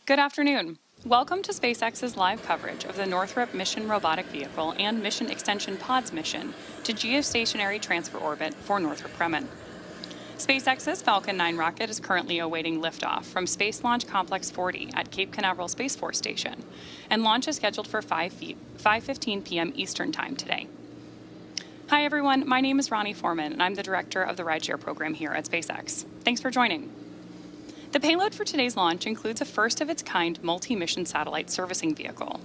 Good afternoon. Welcome to SpaceX's live coverage of the Northrop Mission Robotic Vehicle and Mission Extension Pods mission to geostationary transfer orbit for Northrop Grumman. SpaceX's Falcon 9 rocket is currently awaiting liftoff from Space Launch Complex 40 at Cape Canaveral Space Force Station, and launch is scheduled for 5:15 p.m. Eastern Time today. Hi everyone, my name is Ronnie Foreman, and I'm the director of the rideshare program here at SpaceX. Thanks for joining. The payload for today's launch includes a first-of-its-kind multi-mission satellite servicing vehicle.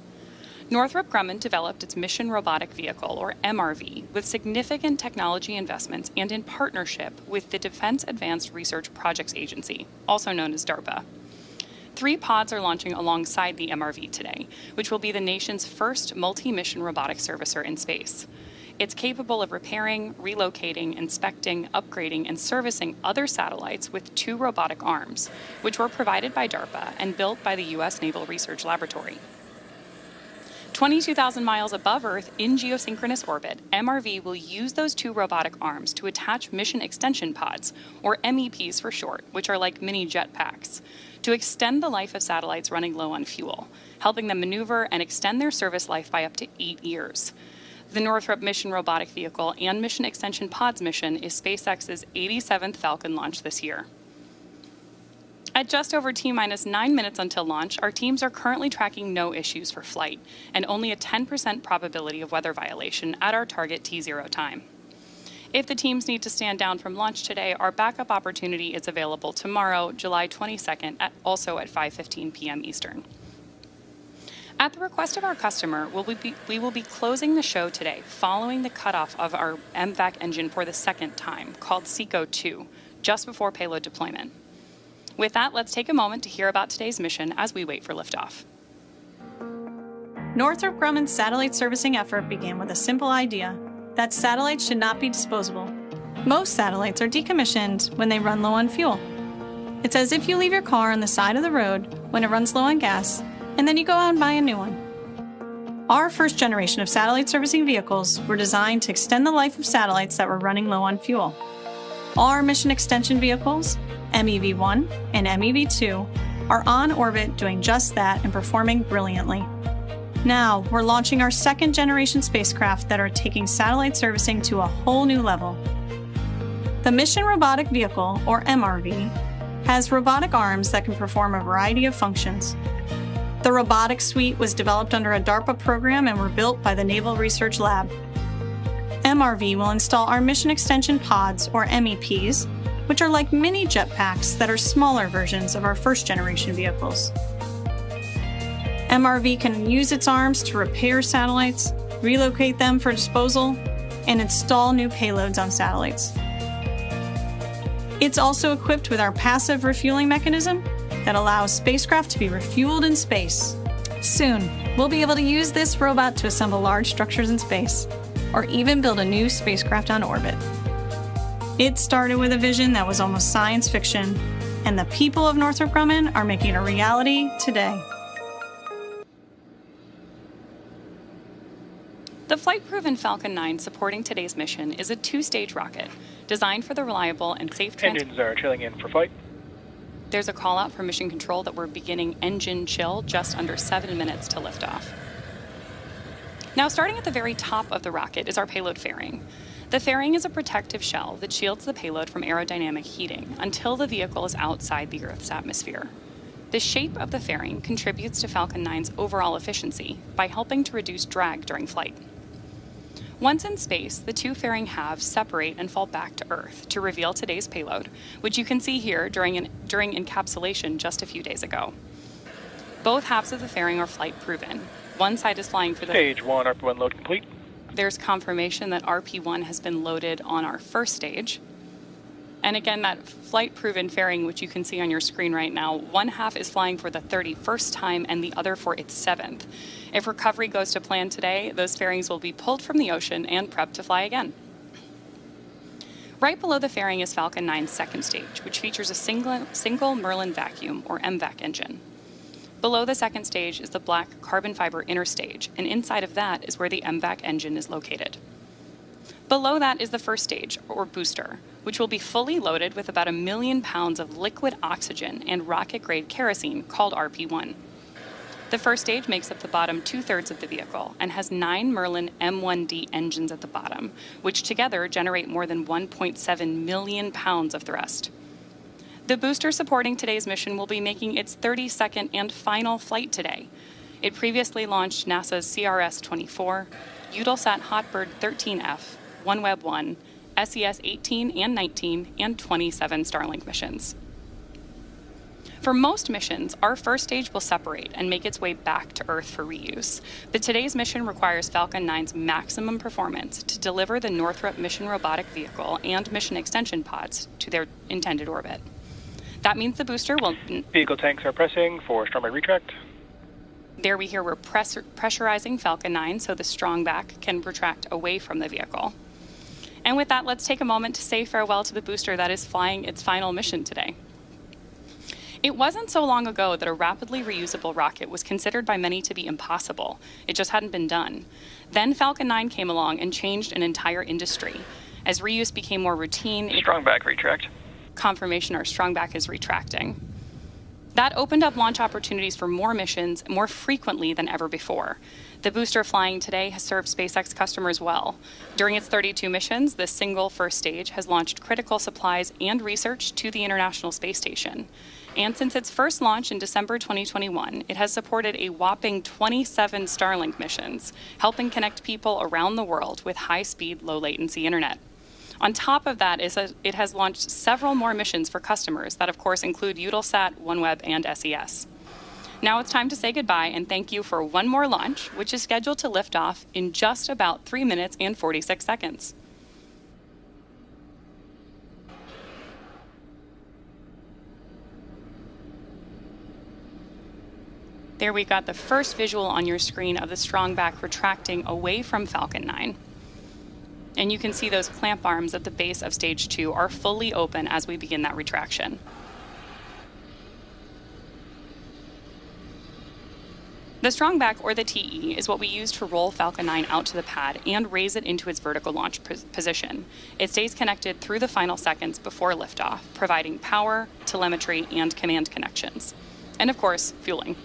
Northrop Grumman developed its Mission Robotic Vehicle, or MRV, with significant technology investments and in partnership with the Defense Advanced Research Projects Agency, also known as DARPA. 3 pods are launching alongside the MRV today, which will be the nation's first multi-mission robotic servicer in space. It's capable of repairing, relocating, inspecting, upgrading, and servicing other satellites with 2 robotic arms, which were provided by DARPA and built by the U.S. Naval Research Laboratory. 22,000 miles above Earth in geosynchronous orbit, MRV will use those 2 robotic arms to attach mission extension pods, or MEPs for short, which are like mini jetpacks, to extend the life of satellites running low on fuel, helping them maneuver and extend their service life by up to 8 years. The Northrop Mission Robotic Vehicle and Mission Extension Pods mission is SpaceX's 87th Falcon launch this year. At just over T-minus 9 minutes until launch, our teams are currently tracking no issues for flight and only a 10% probability of weather violation at our target T0 time. If the teams need to stand down from launch today, our backup opportunity is available tomorrow, July 22nd, also at 5:15 p.m. Eastern. At the request of our customer, we will be closing the show today following the cutoff of our MVAC engine for the second time, called SECO 2, just before payload deployment. With that, let's take a moment to hear about today's mission as we wait for liftoff. Northrop Grumman's satellite servicing effort began with a simple idea that satellites should not be disposable. Most satellites are decommissioned when they run low on fuel. It's as if you leave your car on the side of the road when it runs low on gas, and then you go out and buy a new one. Our first generation of satellite servicing vehicles were designed to extend the life of satellites that were running low on fuel. Our mission extension vehicles, MEV-1 and MEV-2, are on orbit doing just that and performing brilliantly. Now, we're launching our second generation spacecraft that are taking satellite servicing to a whole new level. The Mission Robotic Vehicle, or MRV, has robotic arms that can perform a variety of functions. The robotics suite was developed under a DARPA program and were built by the Naval Research Lab. MRV will install our mission extension pods, or MEPs, which are like mini jetpacks that are smaller versions of our first generation vehicles. MRV can use its arms to repair satellites, relocate them for disposal, and install new payloads on satellites. It's also equipped with our passive refueling mechanism that allows spacecraft to be refueled in space. Soon, we'll be able to use this robot to assemble large structures in space, or even build a new spacecraft on orbit. It started with a vision that was almost science fiction, and the people of Northrop Grumman are making it a reality today. The flight-proven Falcon 9 supporting today's mission is a 2-stage rocket designed for the reliable and safe transport. Engines are chilling in for flight. There's a call out from Mission Control that we're beginning engine chill just under 7 minutes to liftoff. Now, starting at the very top of the rocket is our payload fairing. The fairing is a protective shell that shields the payload from aerodynamic heating until the vehicle is outside the Earth's atmosphere. The shape of the fairing contributes to Falcon 9's overall efficiency by helping to reduce drag during flight. Once in space, the 2 fairing halves separate and fall back to Earth to reveal today's payload, which you can see here during encapsulation just a few days ago. Both halves of the fairing are flight-proven. One side is flying for the... Stage 1, RP1 load complete. There's confirmation that RP1 has been loaded on our first stage. And again, that flight-proven fairing, which you can see on your screen right now, one half is flying for the 31st time and the other for its 7th. If recovery goes to plan today, those fairings will be pulled from the ocean and prepped to fly again. Right below the fairing is Falcon 9's second stage, which features a single Merlin vacuum, or MVAC engine. Below the second stage is the black carbon fiber inner stage, and inside of that is where the MVAC engine is located. Below that is the first stage, or booster, which will be fully loaded with about 1 million pounds of liquid oxygen and rocket-grade kerosene, called RP-1. The first stage makes up the bottom 2/3 of the vehicle and has 9 Merlin M1D engines at the bottom, which together generate more than 1.7 million pounds of thrust. The booster supporting today's mission will be making its 32nd and final flight today. It previously launched NASA's CRS-24, Eutelsat Hotbird 13F, OneWeb 1, SES 18 and 19, and 27 Starlink missions. For most missions, our first stage will separate and make its way back to Earth for reuse, but today's mission requires Falcon 9's maximum performance to deliver the Northrop mission robotic vehicle and mission extension pods to their intended orbit. That means the booster will... Vehicle tanks are pressing for starboard retract. There we hear we're pressurizing Falcon 9 so the strong back can retract away from the vehicle. And with that, let's take a moment to say farewell to the booster that is flying its final mission today. It wasn't so long ago that a rapidly reusable rocket was considered by many to be impossible. It just hadn't been done. Then Falcon 9 came along and changed an entire industry. As reuse became more routine, Strong back retract. Confirmation our strong back is retracting. That opened up launch opportunities for more missions more frequently than ever before. The booster flying today has served SpaceX customers well. During its 32 missions, this single first stage has launched critical supplies and research to the International Space Station. And since its first launch in December 2021, it has supported a whopping 27 Starlink missions, helping connect people around the world with high-speed, low-latency internet. On top of that, it has launched several more missions for customers that, of course, include Eutelsat, OneWeb, and SES. Now it's time to say goodbye and thank you for one more launch, which is scheduled to lift off in just about 3 minutes and 46 seconds. There we got the first visual on your screen of the strong back retracting away from Falcon 9. And you can see those clamp arms at the base of stage 2 are fully open as we begin that retraction. The strong back, or the TE, is what we use to roll Falcon 9 out to the pad and raise it into its vertical launch position. It stays connected through the final seconds before liftoff, providing power, telemetry, and command connections. And of course, fueling.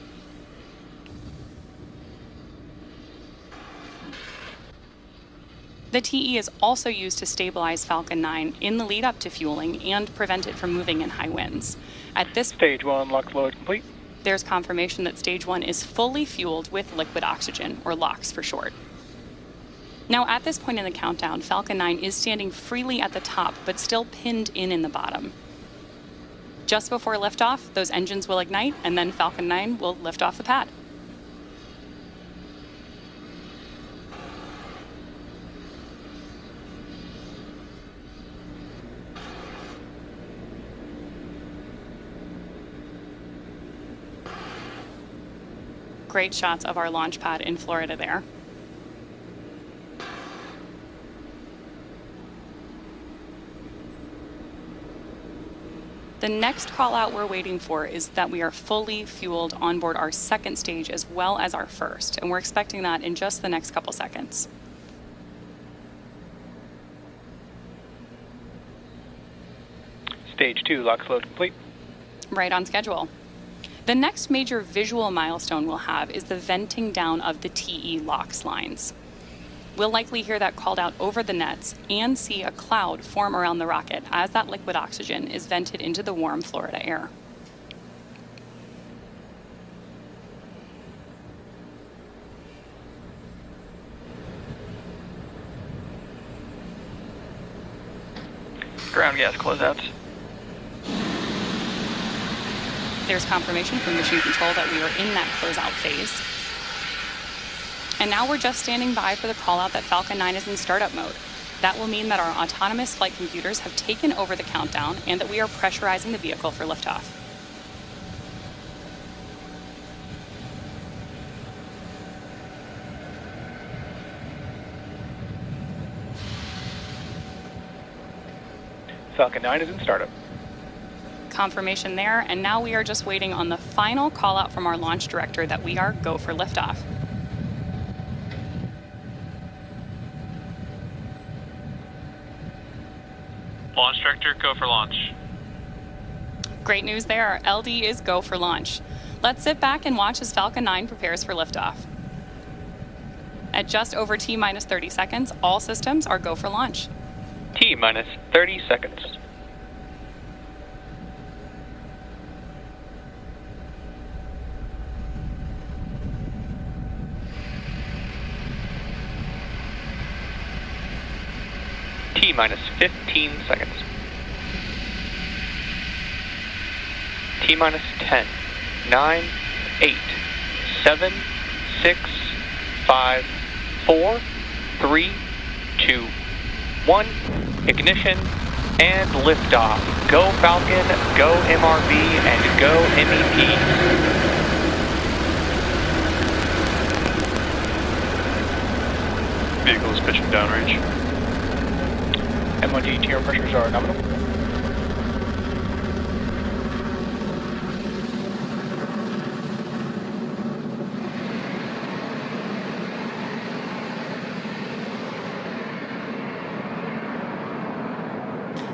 The TE is also used to stabilize Falcon 9 in the lead up to fueling and prevent it from moving in high winds. At this Stage 1 lock load complete. There's confirmation that stage 1 is fully fueled with liquid oxygen, or LOX for short. Now at this point in the countdown, Falcon 9 is standing freely at the top, but still pinned in the bottom. Just before liftoff, those engines will ignite, and then Falcon 9 will lift off the pad. Great shots of our launch pad in Florida there. The next call out we're waiting for is that we are fully fueled on board our second stage as well as our first, and we're expecting that in just the next couple seconds. Stage 2 lock load complete. Right on schedule. The next major visual milestone we'll have is the venting down of the TE LOX lines. We'll likely hear that called out over the nets and see a cloud form around the rocket as that liquid oxygen is vented into the warm Florida air. Ground gas closeouts. There's confirmation from Mission Control that we are in that closeout phase. And now we're just standing by for the call out that Falcon 9 is in startup mode. That will mean that our autonomous flight computers have taken over the countdown and that we are pressurizing the vehicle for liftoff. Falcon 9 is in startup. Confirmation there, and now we are just waiting on the final call out from our launch director that we are go for liftoff. instructor, go for launch. Great news there. LD is go for launch. Let's sit back and watch as Falcon 9 prepares for liftoff. At just over T minus 30 seconds, all systems are go for launch. T minus 30 seconds. T minus 15 seconds. T minus 10, 9, 8, 7, 6, 5, 4, 3, 2, 1. Ignition and liftoff. Go Falcon, go MRV, and go MEP. Vehicle is pitching downrange. MOD TR pressures are nominal.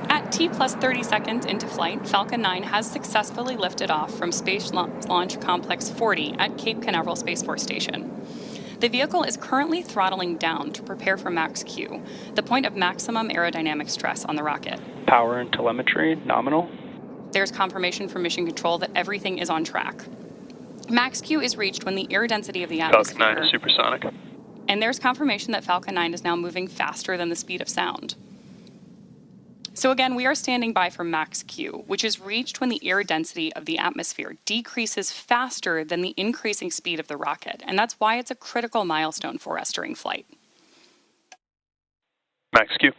At T plus 30 seconds into flight, Falcon 9 has successfully lifted off from Space Launch Complex 40 at Cape Canaveral Space Force Station. The vehicle is currently throttling down to prepare for max Q, the point of maximum aerodynamic stress on the rocket. Power and telemetry nominal. There's confirmation from Mission Control that everything is on track. Max Q is reached when the air density of the atmosphere... Falcon 9 is supersonic. And there's confirmation that Falcon 9 is now moving faster than the speed of sound. So again, we are standing by for max Q, which is reached when the air density of the atmosphere decreases faster than the increasing speed of the rocket. And that's why it's a critical milestone for us during flight. Max Q.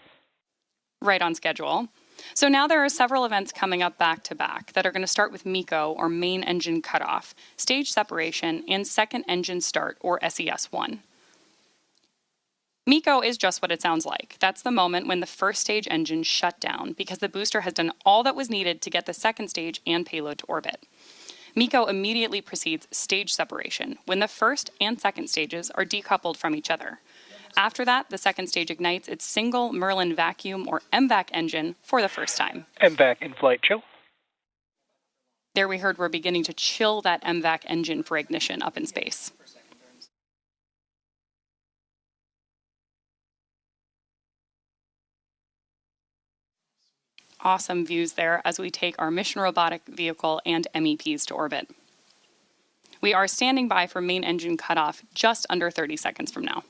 Right on schedule. So now there are several events coming up back to back that are going to start with MECO, or main engine cutoff, stage separation, and second engine start, or SES-1. MECO is just what it sounds like. That's the moment when the first stage engine shut down because the booster has done all that was needed to get the second stage and payload to orbit. MECO immediately precedes stage separation, when the first and second stages are decoupled from each other. After that, the second stage ignites its single Merlin vacuum, or MVAC engine, for the first time. MVAC in flight chill. There we heard we're beginning to chill that MVAC engine for ignition up in space. Awesome views there as we take our mission robotic vehicle and MEPs to orbit. We are standing by for main engine cutoff just under 30 seconds from now.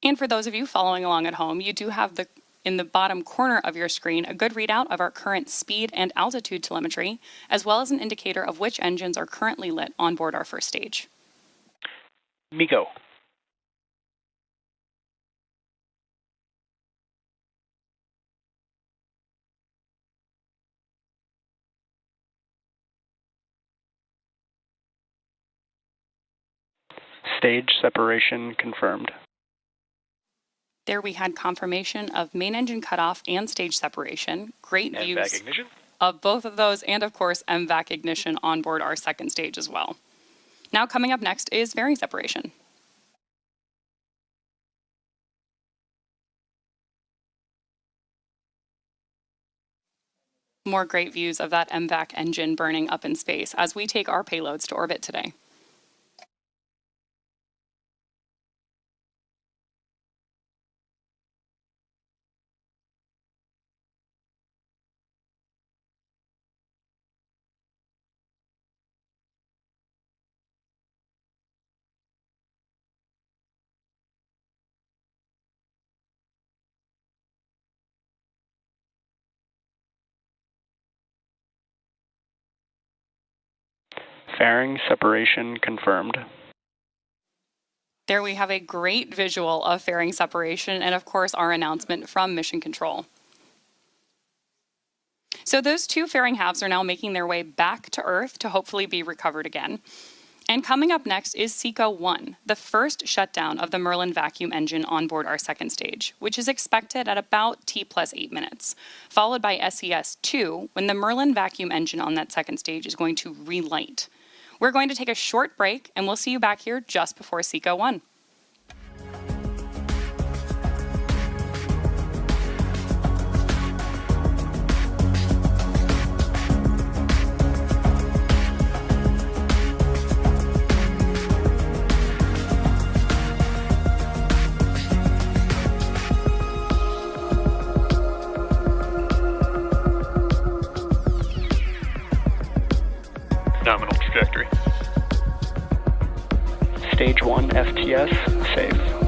And for those of you following along at home, you do have in the bottom corner of your screen a good readout of our current speed and altitude telemetry, as well as an indicator of which engines are currently lit on board our first stage. MECO. Stage separation confirmed. There we had confirmation of main engine cutoff and stage separation. Great MVAC views ignition. of both of those, and of course MVAC ignition on board our second stage as well. Now coming up next is fairing separation. More great views of that MVAC engine burning up in space as we take our payloads to orbit today. Fairing separation confirmed. There we have a great visual of fairing separation and of course our announcement from Mission Control. So those two fairing halves are now making their way back to Earth to hopefully be recovered again. And coming up next is SECO-1, the first shutdown of the Merlin vacuum engine on board our second stage, which is expected at about T plus 8 minutes, followed by SES-2, when the Merlin vacuum engine on that second stage is going to relight. We're going to take a short break, and we'll see you back here just before SECO-1. Nominal trajectory. Stage 1 FTS safe.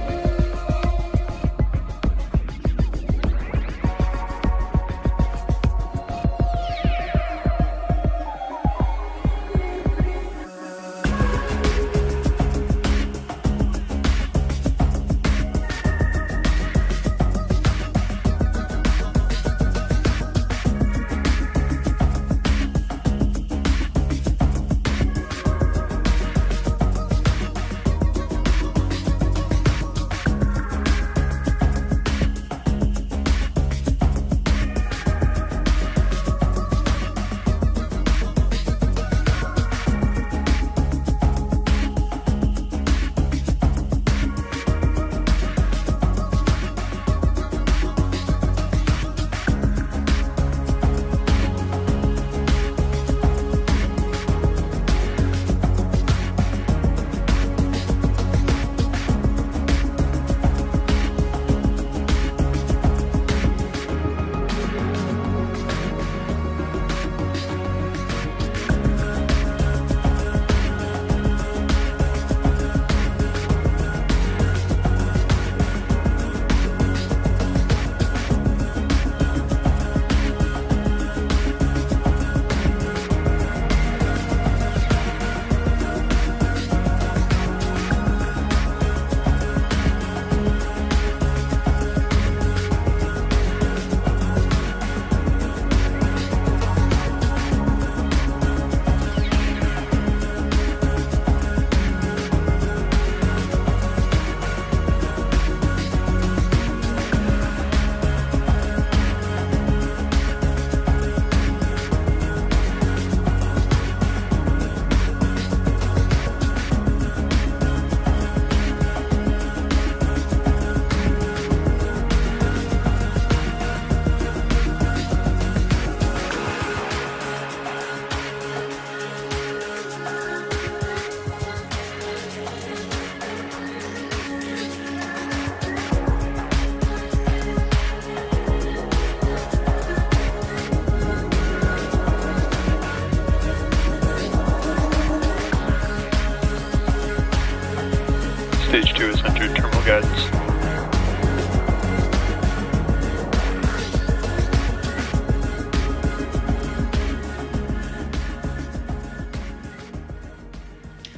Stage 2 has entered terminal guidance.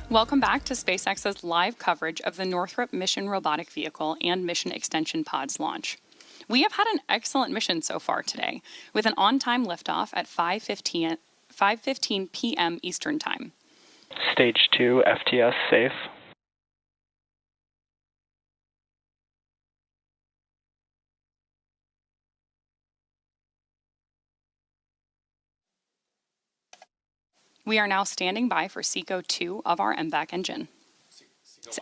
Welcome back to SpaceX's live coverage of the Northrop mission robotic vehicle and mission extension pods launch. We have had an excellent mission so far today, with an on-time liftoff at 5:15 p.m. Eastern Time. Stage 2 FTS safe. We are now standing by for SECO 2 of our MVAC engine.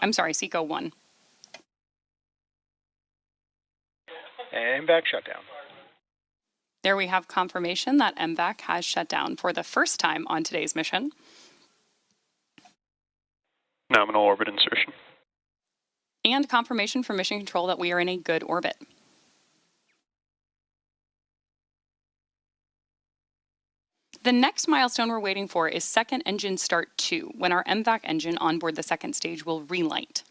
I'm sorry, SECO 1. And back shutdown. There we have confirmation that MVAC has shut down for the first time on today's mission. Nominal orbit insertion. And confirmation from Mission Control that we are in a good orbit. The next milestone we're waiting for is second engine start 2, when our MVAC engine on board the second stage will relight.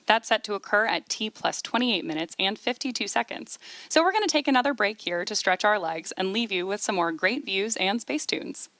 That's set to occur at T plus 28 minutes and 52 seconds. So we're going to take another break here to stretch our legs and leave you with some more great views and space tunes.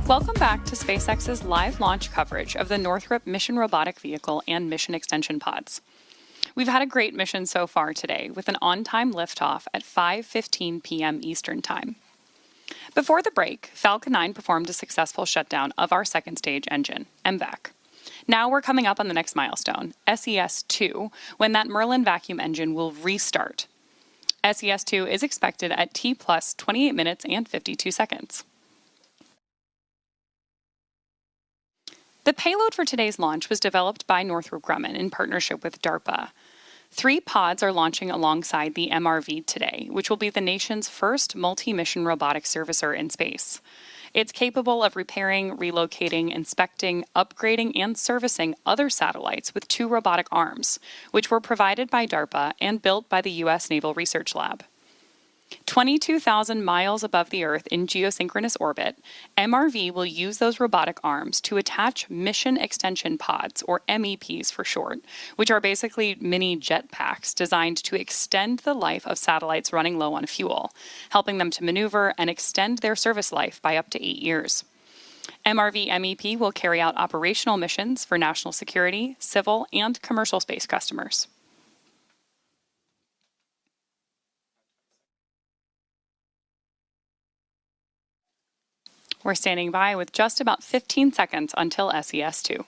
Welcome back to SpaceX's live launch coverage of the Northrop Mission Robotic Vehicle and Mission Extension Pods. We've had a great mission so far today with an on-time liftoff at 5:15 p.m. Eastern Time. Before the break, Falcon 9 performed a successful shutdown of our second stage engine, MVAC. Now we're coming up on the next milestone, SES-2, when that Merlin vacuum engine will restart. SES-2 is expected at T plus 28 minutes and 52 seconds. The payload for today's launch was developed by Northrop Grumman in partnership with DARPA. 3 pods are launching alongside the MRV today, which will be the nation's first multi-mission robotic servicer in space. It's capable of repairing, relocating, inspecting, upgrading, and servicing other satellites with 2 robotic arms, which were provided by DARPA and built by the U.S. Naval Research Lab. 22,000 miles above the Earth in geosynchronous orbit, MRV will use those robotic arms to attach mission extension pods, or MEPs for short, which are basically mini jetpacks designed to extend the life of satellites running low on fuel, helping them to maneuver and extend their service life by up to 8 years. MRV MEP will carry out operational missions for national security, civil, and commercial space customers. We're standing by with just about 15 seconds until SES-2.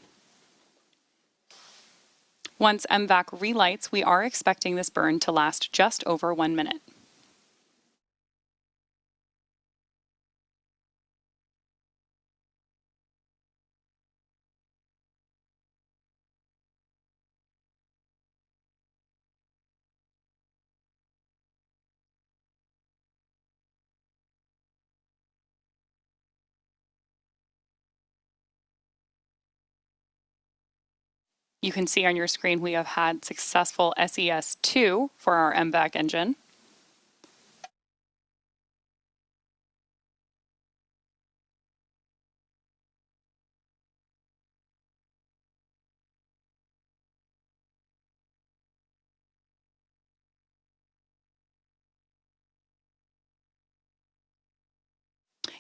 Once MVAC relights, we are expecting this burn to last just over 1 minute. You can see on your screen we have had successful SES-2 for our MVAC engine.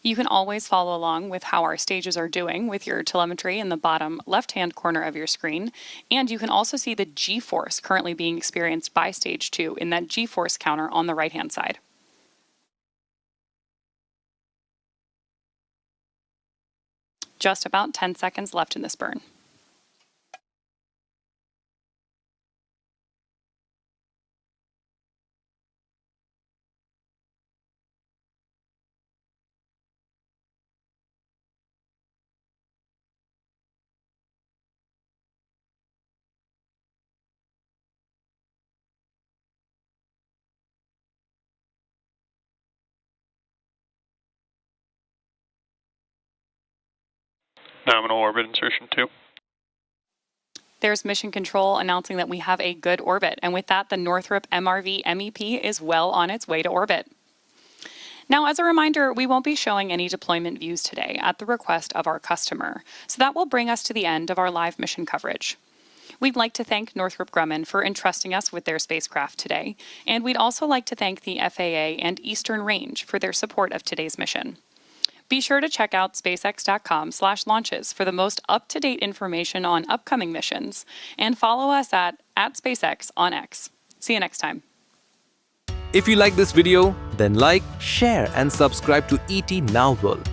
You can always follow along with how our stages are doing with your telemetry in the bottom left-hand corner of your screen, and you can also see the G-force currently being experienced by Stage 2 in that G-force counter on the right-hand side. Just about 10 seconds left in this burn. Nominal orbit insertion 2. There's Mission Control announcing that we have a good orbit, and with that, the Northrop MRV MEP is well on its way to orbit. Now, as a reminder, we won't be showing any deployment views today at the request of our customer, so that will bring us to the end of our live mission coverage. We'd like to thank Northrop Grumman for entrusting us with their spacecraft today, and we'd also like to thank the FAA and Eastern Range for their support of today's mission. Be sure to check out spacex.com/launches for the most up-to-date information on upcoming missions, and follow us at @SpaceX on X. See you next time. If you like this video, then like, share and subscribe to ET Now World.